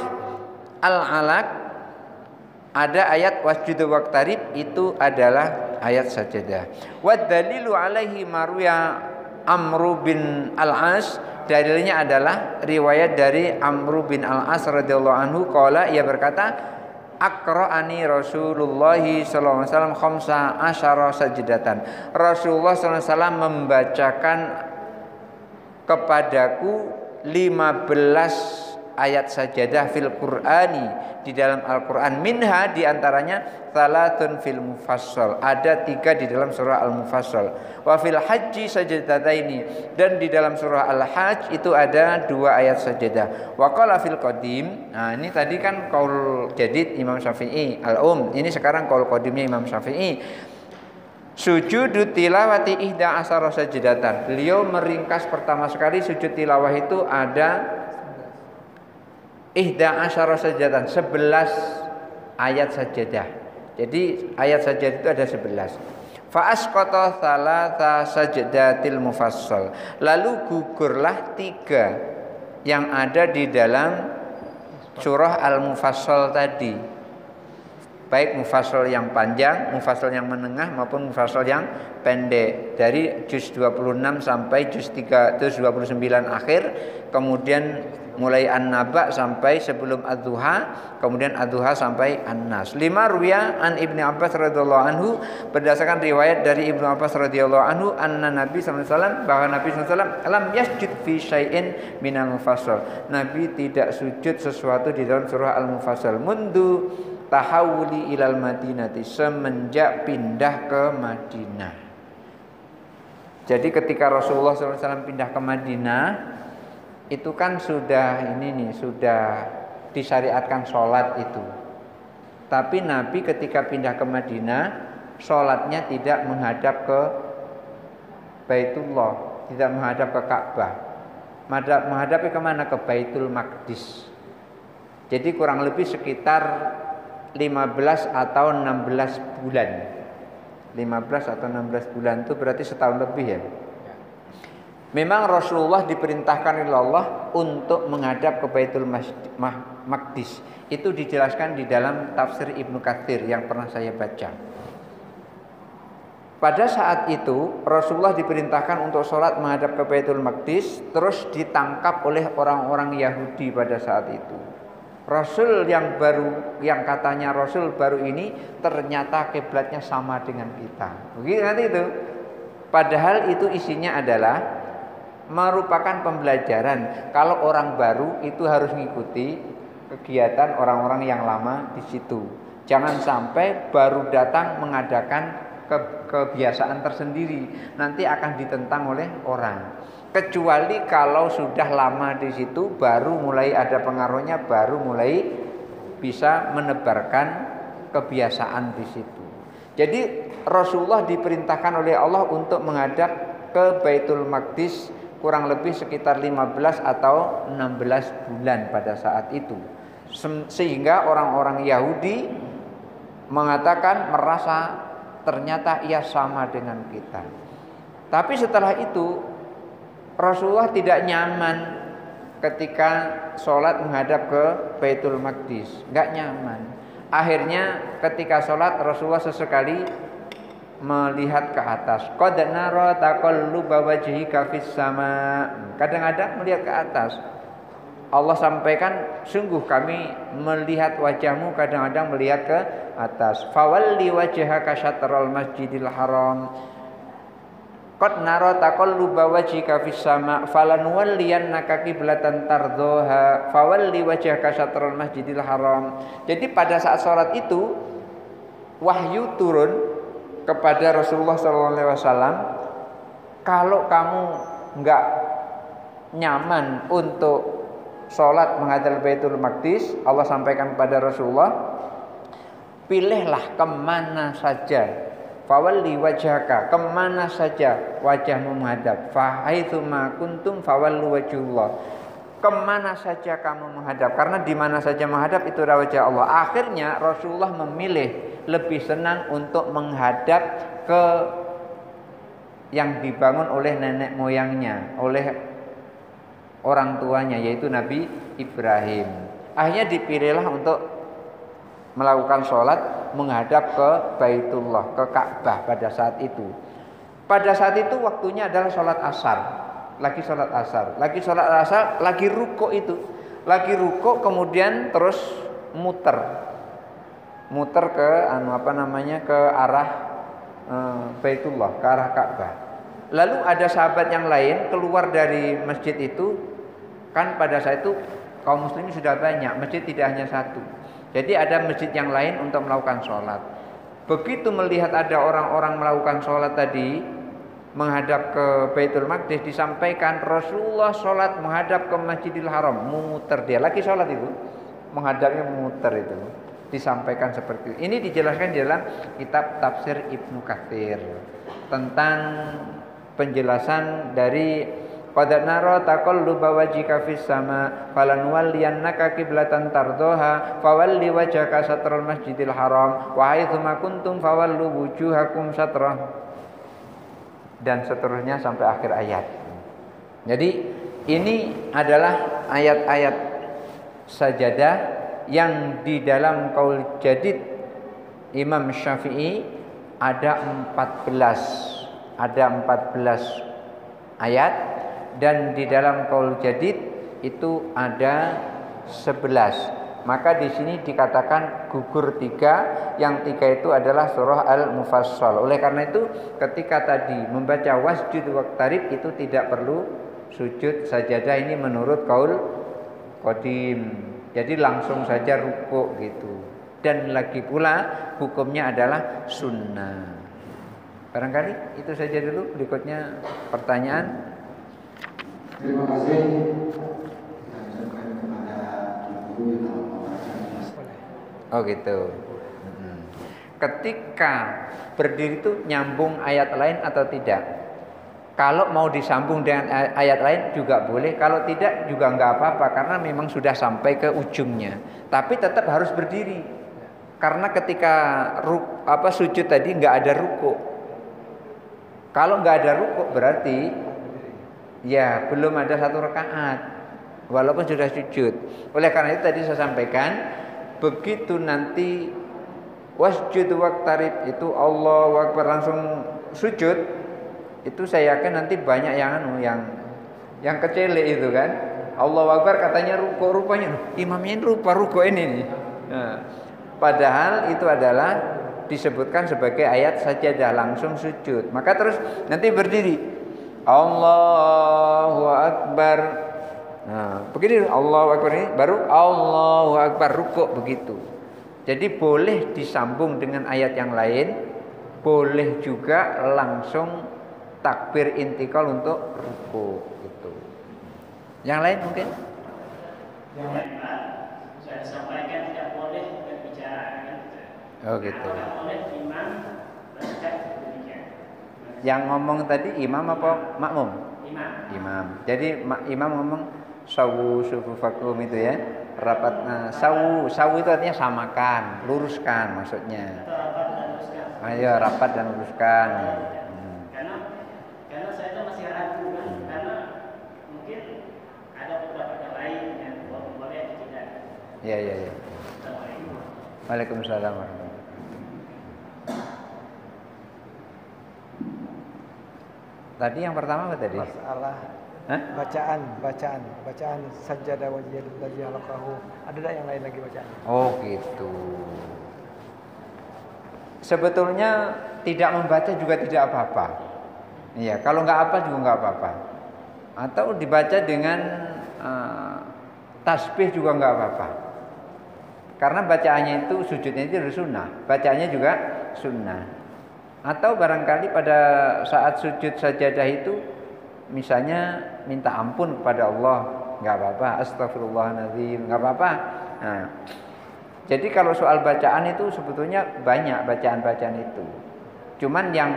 Al-Alaq ada ayat wasjud waqtarib, itu adalah ayat sajadah. Wa dalilu alaihi marwiya Amru bin Al-As, dalilnya adalah riwayat dari Amru bin Al-As radhiyallahu anhu qala, ia berkata aqra'ani Rasulullah sallallahu alaihi wasallam khamsa asyara sajdatan. Rasulullah sallallahu alaihi wasallam membacakan kepadaku 15 ayat sajadah fil Qur'ani, di dalam Al-Qur'an, minha diantaranya salatun fil mufassal, ada 3 di dalam surah Al-Mufassal, wa fil haji sajadataini, dan di dalam surah Al-Hajj itu ada 2 ayat sajadah. Wa qala fil qadim, nah ini tadi kan qaul jadid Imam Syafi'i ini sekarang qaul qadimnya Imam Syafi'i. Sujudu tilawati ihda asara sajadatan, beliau meringkas pertama sekali sujud tilawah itu ada ihda asyara sajadatan, 11 ayat sajadah. Jadi ayat sajadah itu ada 11. Fa asqata thalatha sajdatil mufassal, lalu gugurlah 3 yang ada di dalam surah Al-Mufassal tadi, baik mufassal yang panjang, mufassal yang menengah maupun mufassal yang pendek, dari juz 26 sampai juz 29 akhir, kemudian mulai An-Naba sampai sebelum Ad-Duha, kemudian Ad-Duha sampai An-Nas. 5 ruwiya an Ibnu Abbas radhiyallahu anhu, berdasarkan riwayat dari Ibnu Abbas radhiyallahu anhu, anna Nabi sallallahu alaihi wasallam, bahwa Nabi sallallahu alaihi wasallam lam yasjud fi syai'in minal mufassal. Nabi tidak sujud sesuatu di dalam surah Al-Mufassal mundu tahawuli ilal Madinati, semenjak pindah ke Madinah. Jadi ketika Rasulullah SAW pindah ke Madinah, itu kan sudah disyariatkan sholat itu. Tapi Nabi ketika pindah ke Madinah, sholatnya tidak menghadap ke Baitullah, tidak menghadap ke Ka'bah, menghadap kemana? Ke Baitul Maqdis. Jadi kurang lebih sekitar 15 atau 16 bulan. 15 atau 16 bulan itu berarti setahun lebih ya. Memang Rasulullah diperintahkan oleh Allah untuk menghadap ke Baitul Maqdis. Itu dijelaskan di dalam tafsir Ibnu Katsir yang pernah saya baca. Pada saat itu Rasulullah diperintahkan untuk sholat menghadap ke Baitul Maqdis, terus ditangkap oleh orang-orang Yahudi pada saat itu. Rasul yang katanya Rasul baru ini, ternyata kiblatnya sama dengan kita. Begitu nanti itu. Padahal itu isinya adalah merupakan pembelajaran. Kalau orang baru itu harus mengikuti kegiatan orang-orang yang lama di situ. Jangan sampai baru datang mengadakan kebiasaan tersendiri, nanti akan ditentang oleh orang. Kecuali kalau sudah lama di situ, baru mulai ada pengaruhnya, baru mulai bisa menebarkan kebiasaan di situ. Jadi Rasulullah diperintahkan oleh Allah untuk menghadap ke Baitul Maqdis kurang lebih sekitar 15 atau 16 bulan pada saat itu. Sehingga orang-orang Yahudi mengatakan merasa ternyata ia sama dengan kita. Tapi setelah itu Rasulullah tidak nyaman ketika sholat menghadap ke Baitul Maqdis, nggak nyaman. Akhirnya ketika sholat Rasulullah sesekali melihat ke atas. Qad nara taqalluba wajhika fis sama. Kadang-kadang melihat ke atas. Allah sampaikan, sungguh kami melihat wajahmu, kadang-kadang melihat ke atas. Fawalli wajhaka syatral masjidil haram. Qad nara taqalluba wajhika fis sama falanuwalliyannaka qiblatan tardhaha fawalli wajhaka syatral masjidil haram. Jadi pada saat sholat itu wahyu turun kepada Rasulullah SAW, kalau kamu enggak nyaman untuk sholat menghadap Baitul Maqdis, Allah sampaikan kepada Rasulullah, pilihlah kemana saja. Fawalli wajhaka, kemana saja wajahmu menghadap. Fahaitsuma kuntum fawallu wajhullah, kemana saja kamu menghadap, karena di mana saja menghadap itu adalah wajah Allah. Akhirnya Rasulullah memilih lebih senang untuk menghadap ke yang dibangun oleh nenek moyangnya, oleh orang tuanya, yaitu Nabi Ibrahim. Akhirnya dipilihlah untuk melakukan sholat menghadap ke Baitullah, ke Ka'bah pada saat itu. Pada saat itu waktunya adalah sholat asar. Lagi sholat asar, lagi ruko itu. Lagi ruko kemudian terus muter ke ke arah Baitullah, ke arah Ka'bah. Lalu ada sahabat yang lain keluar dari masjid itu. Kan pada saat itu kaum muslimin sudah banyak, masjid tidak hanya satu. Jadi ada masjid yang lain untuk melakukan sholat. Begitu melihat ada orang-orang melakukan sholat tadi menghadap ke Baitul Maqdis, disampaikan Rasulullah sholat menghadap ke Masjidil Haram, muter dia lagi sholat itu, menghadapnya muter itu, disampaikan seperti itu. Ini dijelaskan di dalam kitab Tafsir Ibnu Katsir tentang penjelasan dari qad nara taqalluba wajhika fis sama falanuwalliyannaka qiblatan tardhaha fawalli wajhaka syatral masjidil haram wa haitsuma kuntum fawallu wujuhakum syatrah, dan seterusnya sampai akhir ayat. Jadi ini adalah ayat-ayat sajadah yang di dalam qaul jadid Imam Syafi'i ada 14 ayat, dan di dalam qaul jadid itu ada 11. Maka di sini dikatakan gugur 3, yang 3 itu adalah surah Al-Mufassal. Oleh karena itu ketika tadi membaca wasjud waqtarib itu tidak perlu sujud sajadah, ini menurut qaul qadim. Jadi langsung saja rukuk gitu. Dan lagi pula hukumnya adalah sunnah. Barangkali itu saja dulu, berikutnya pertanyaan. Terima kasih. Lanjutkan kepada Ibu yang Oh gitu. Ketika berdiri itu nyambung ayat lain atau tidak? Kalau mau disambung dengan ayat lain juga boleh, kalau tidak juga nggak apa-apa, karena memang sudah sampai ke ujungnya. Tapi tetap harus berdiri, karena ketika sujud tadi nggak ada ruku. Kalau nggak ada ruku berarti ya belum ada satu rakaat, walaupun sudah sujud. Oleh karena itu tadi saya sampaikan, begitu nanti wasjud waqtarib itu Allahu Akbar langsung sujud, itu saya yakin nanti banyak yang kecele itu kan. Allahu Akbar katanya ruku, rupanya imamnya ini ruku ini nih. Nah, padahal itu adalah disebutkan sebagai ayat sajadah, langsung sujud. Maka terus nanti berdiri Allahu Akbar. Nah, begini Allahu Akbar ini baru Allahu Akbar ruku begitu. Jadi boleh disambung dengan ayat yang lain, boleh juga langsung takbir intikal untuk ruku gitu. Yang lain mungkin? Yang lain Pak, saya sampaikan tidak boleh Oh gitu. Oleh imam baca demikian. Yang ngomong tadi imam apa makmum? Imam. Imam. Jadi imam ngomong sawu sufufakum itu ya. Rapat sawu itu artinya samakan, luruskan maksudnya. Atau rapat dan luruskan. Ayo rapat dan luruskan. Karena saya itu masih ragu kan, karena mungkin ada pendapat yang lain yang boleh atau tidak. Iya. Waalaikumsalam warahmatullahi. Tadi yang pertama apa tadi? Masalah bacaan sajadah wajhil ladzi halaqahu. Ada tak yang lain lagi bacaan? Oh gitu. Sebetulnya tidak membaca juga tidak apa-apa. Iya, kalau nggak apa juga nggak apa-apa. Atau dibaca dengan tasbih juga nggak apa-apa. Karena bacaannya itu sujudnya itu sunnah, bacaannya juga sunnah. Atau barangkali pada saat sujud sajadah itu misalnya minta ampun kepada Allah, nggak apa-apa, astagfirullahaladzim, nggak apa-apa. Nah, jadi kalau soal bacaan itu sebetulnya banyak bacaan-bacaan itu. Cuman yang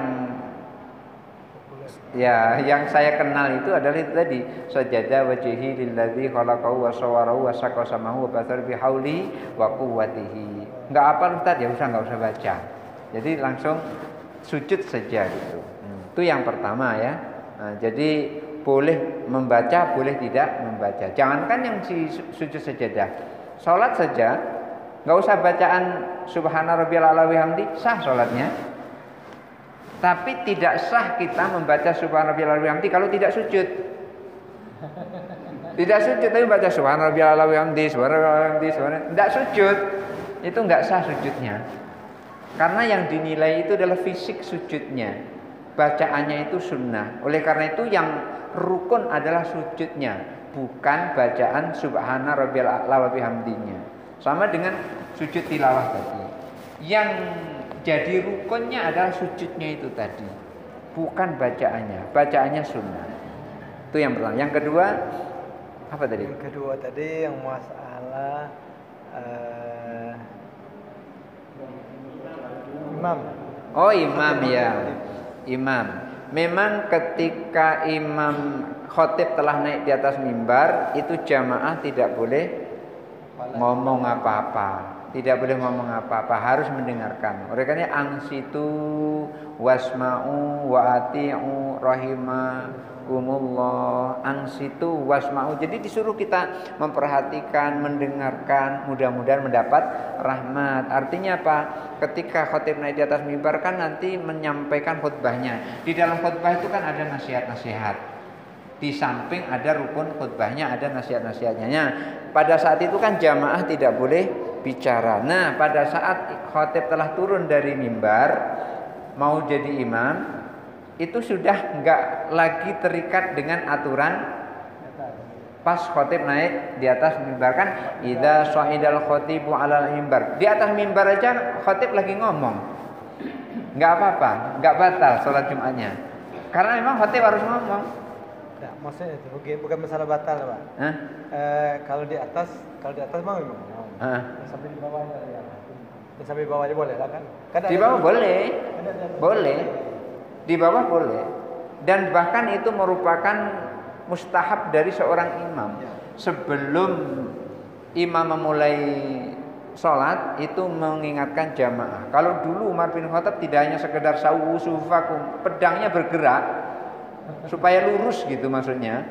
saya kenal itu adalah itu tadi, sajada wajhi lilladzi khalaqahu wa sawwarahu wa saqasamahu wa basar bihauli wa quwwatihi. Enggak apa Ustaz, ya usah enggak usah baca. Jadi langsung sujud saja gitu. Itu yang pertama ya. Nah, jadi boleh membaca, boleh tidak membaca. Jangankan yang sujud sajadah. Salat saja enggak usah bacaan subhana rabbiyal a'la wa hamdi, sah salatnya. Tapi tidak sah kita membaca subhana rabbiyal a'la wa hamdi kalau tidak sujud. Tidak sujud tapi baca subhana rabbiyal a'la wa hamdi, tidak sujud. Itu enggak sah sujudnya. Karena yang dinilai itu adalah fisik sujudnya. Bacaannya itu sunnah. Oleh karena itu yang rukun adalah sujudnya, bukan bacaan subhana rabbiyal a'la wa bihamdinya. Sama dengan sujud tilawah tadi. Yang jadi rukunnya adalah sujudnya itu tadi, bukan bacaannya. Bacaannya sunnah. Itu yang pertama. Yang kedua apa tadi? Yang kedua tadi yang masalah imam. Oh imam ya. Imam. Memang ketika imam khotib telah naik di atas mimbar, itu jamaah tidak boleh ngomong apa-apa. Tidak boleh ngomong apa-apa, harus mendengarkan. Oleh karena angsitu wasma'u wa ati'u rahimakumullah. Angsitu wasma'u. Jadi disuruh kita memperhatikan, mendengarkan, mudah-mudahan mendapat rahmat. Artinya apa? Ketika khotib naik di atas mimbar kan nanti menyampaikan khutbahnya. Di dalam khutbah itu kan ada nasihat-nasihat. Di samping ada rukun khutbahnya, ada nasihat-nasihatnya. Nah, pada saat itu kan jamaah tidak boleh bicara. Nah, pada saat khotib telah turun dari mimbar mau jadi imam, itu sudah enggak lagi terikat dengan aturan pas khotib naik di atas mimbar kan idza sha'idal khatibu 'alal mimbar. Di atas mimbar aja khotib lagi ngomong. Enggak apa-apa, enggak batal salat Jumatnya. Karena memang khotib harus ngomong. Nah, maksudnya itu bukan masalah batal, Pak. Kalau di atas mau ngomong. Sampai di bawahnya ya. Sampai bawahnya boleh lah kan? Di bawah boleh. Boleh. Di bawah boleh. Dan bahkan itu merupakan mustahab dari seorang imam. Sebelum imam memulai sholat itu mengingatkan jamaah. Kalau dulu Umar bin Khattab tidak hanya sekedar sawu sufakum, pedangnya bergerak supaya lurus gitu maksudnya.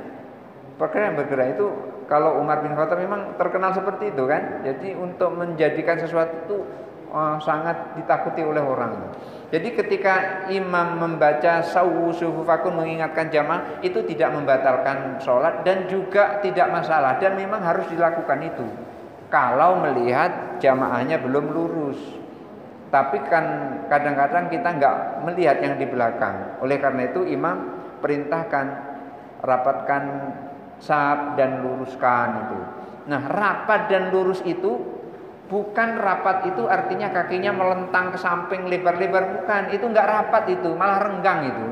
Pedang bergerak itu kalau Umar bin Khattab memang terkenal seperti itu kan. Jadi untuk menjadikan sesuatu itu sangat ditakuti oleh orang. Jadi ketika imam membaca sawu sufufakum mengingatkan jamaah itu tidak membatalkan sholat dan juga tidak masalah dan memang harus dilakukan itu kalau melihat jamaahnya belum lurus. Tapi kan kadang-kadang kita nggak melihat yang di belakang. Oleh karena itu imam perintahkan rapatkan saf dan luruskan itu. Nah, rapat dan lurus itu bukan rapat itu artinya kakinya melentang ke samping lebar-lebar, bukan. Itu enggak rapat itu, malah renggang itu.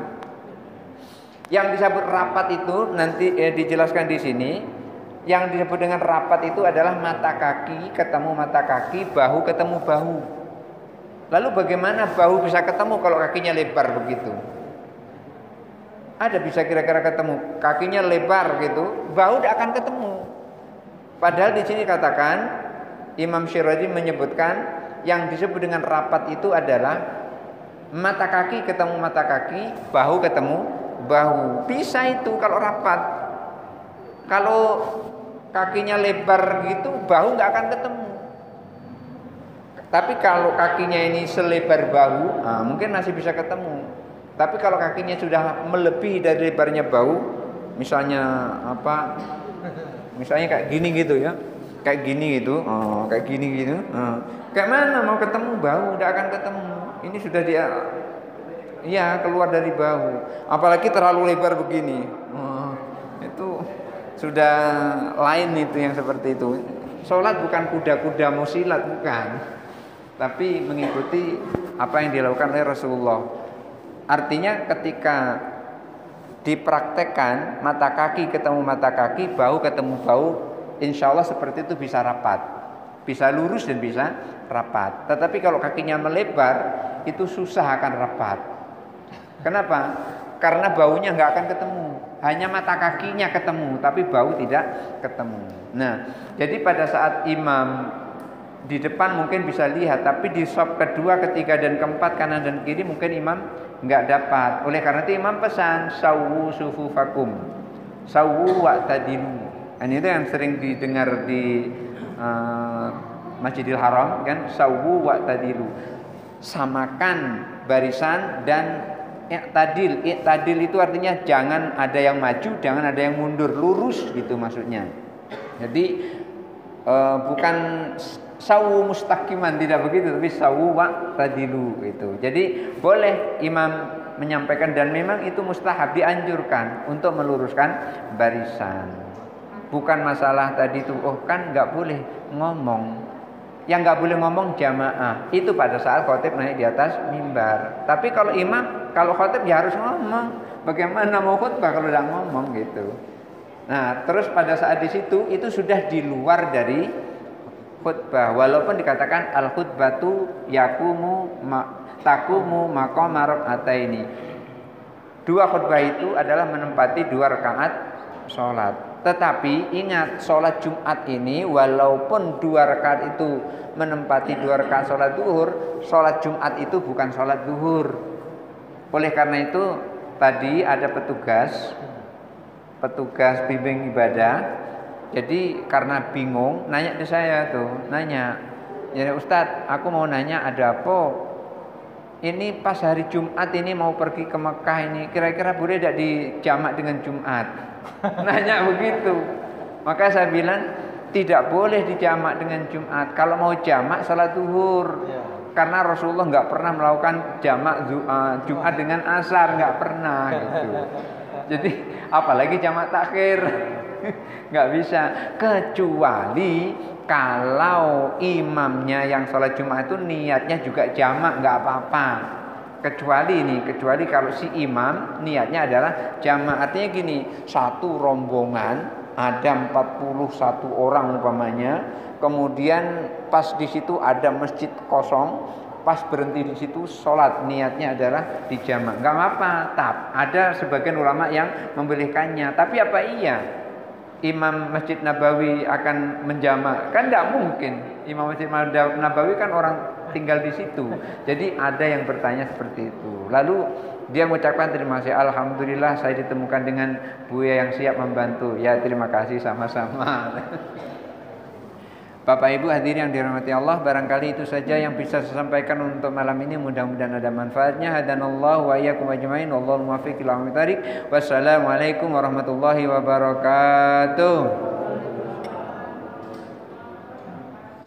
Yang disebut rapat itu nanti dijelaskan di sini. Yang disebut dengan rapat itu adalah mata kaki ketemu mata kaki, bahu ketemu bahu. Lalu bagaimana bahu bisa ketemu kalau kakinya lebar begitu? Ada bisa kira-kira ketemu, kakinya lebar gitu, bahu tidak akan ketemu. Padahal di sini katakan Imam Syirazi menyebutkan yang disebut dengan rapat itu adalah mata kaki ketemu mata kaki, bahu ketemu bahu. Bisa itu kalau rapat. Kalau kakinya lebar gitu, bahu nggak akan ketemu. Tapi kalau kakinya ini selebar bahu, mungkin masih bisa ketemu. Tapi kalau kakinya sudah melebihi dari lebarnya bahu, misalnya apa? Misalnya kayak gini gitu ya, kayak gini gitu, kayak gini gitu. Kayak mana mau ketemu bahu? Tidak akan ketemu. Ini sudah dia, ya keluar dari bahu. Apalagi terlalu lebar begini, itu sudah lain itu yang seperti itu. Sholat bukan kuda-kuda mau silat, bukan. Tapi mengikuti apa yang dilakukan oleh Rasulullah. Artinya ketika dipraktekkan mata kaki ketemu mata kaki, bahu ketemu bahu, insya Allah seperti itu bisa rapat, bisa lurus dan bisa rapat. Tetapi kalau kakinya melebar, itu susah akan rapat. Kenapa? Karena baunya nggak akan ketemu, hanya mata kakinya ketemu, tapi bau tidak ketemu. Nah, jadi pada saat imam di depan mungkin bisa lihat, tapi di shaf kedua, ketiga dan keempat, kanan dan kiri mungkin imam nggak dapat. Oleh karena itu imam pesan sawu sufufakum, sawu wa'tadilu. Ini itu yang sering didengar di Masjidil Haram kan, sawu wa'tadilu, samakan barisan dan i'tadil. I'tadil itu artinya jangan ada yang maju, jangan ada yang mundur, lurus gitu maksudnya. Jadi bukan sawu mustaqiman, tidak begitu, tapi sawu wa'tadilu itu. Jadi boleh imam menyampaikan, dan memang itu mustahab, dianjurkan untuk meluruskan barisan. Bukan masalah tadi itu, kan nggak boleh ngomong. Yang nggak boleh ngomong jamaah itu pada saat khotib naik di atas mimbar. Tapi kalau imam, kalau khotib ya harus ngomong. Bagaimana mau khutbah kalau udah ngomong gitu? Nah, terus pada saat di situ itu sudah di luar dari khutbah, walaupun dikatakan al khutbatu takumu maqama rak'ataini. Dua khutbah itu adalah menempati 2 rakaat sholat. Tetapi ingat, sholat Jumat ini walaupun 2 rakaat itu menempati 2 rakaat sholat zuhur, sholat Jumat itu bukan sholat zuhur. Oleh karena itu tadi ada petugas bimbing ibadah. Jadi karena bingung, nanya ke saya tuh, ya Ustadz, aku mau nanya ada apa? Ini pas hari Jumat ini mau pergi ke Mekah ini, kira-kira boleh tidak dijamak dengan Jumat? Nanya begitu. Maka saya bilang tidak boleh dijamak dengan Jumat. Kalau mau jamak salat zuhur. Karena Rasulullah nggak pernah melakukan jamak Jumat dengan asar, nggak pernah gitu. Jadi apalagi jamak takhir. Nggak bisa, kecuali kalau imamnya yang sholat Jumat itu niatnya juga jamak, nggak apa-apa. Kecuali kalau si imam niatnya adalah jamak. Artinya gini, satu rombongan ada 41 orang umpamanya, kemudian pas di situ ada masjid kosong, pas berhenti di situ sholat, niatnya adalah di jamak, nggak apa-apa. Ada sebagian ulama yang membolehkannya. Tapi apa iya Imam Masjid Nabawi akan menjamak? Kan tidak mungkin. Imam Masjid Nabawi kan orang tinggal di situ. Jadi ada yang bertanya seperti itu. Lalu dia mengucapkan terima kasih, alhamdulillah saya ditemukan dengan Buya yang siap membantu. Ya terima kasih, sama-sama. Bapak Ibu hadirin yang dirahmati Allah, barangkali itu saja yang bisa saya sampaikan untuk malam ini. Mudah-mudahan ada manfaatnya. Hadanallahu wa iyyakum ajmain. Wallahul muwaffiq ila aqwamit thoriq. Wassalamualaikum warahmatullahi wabarakatuh.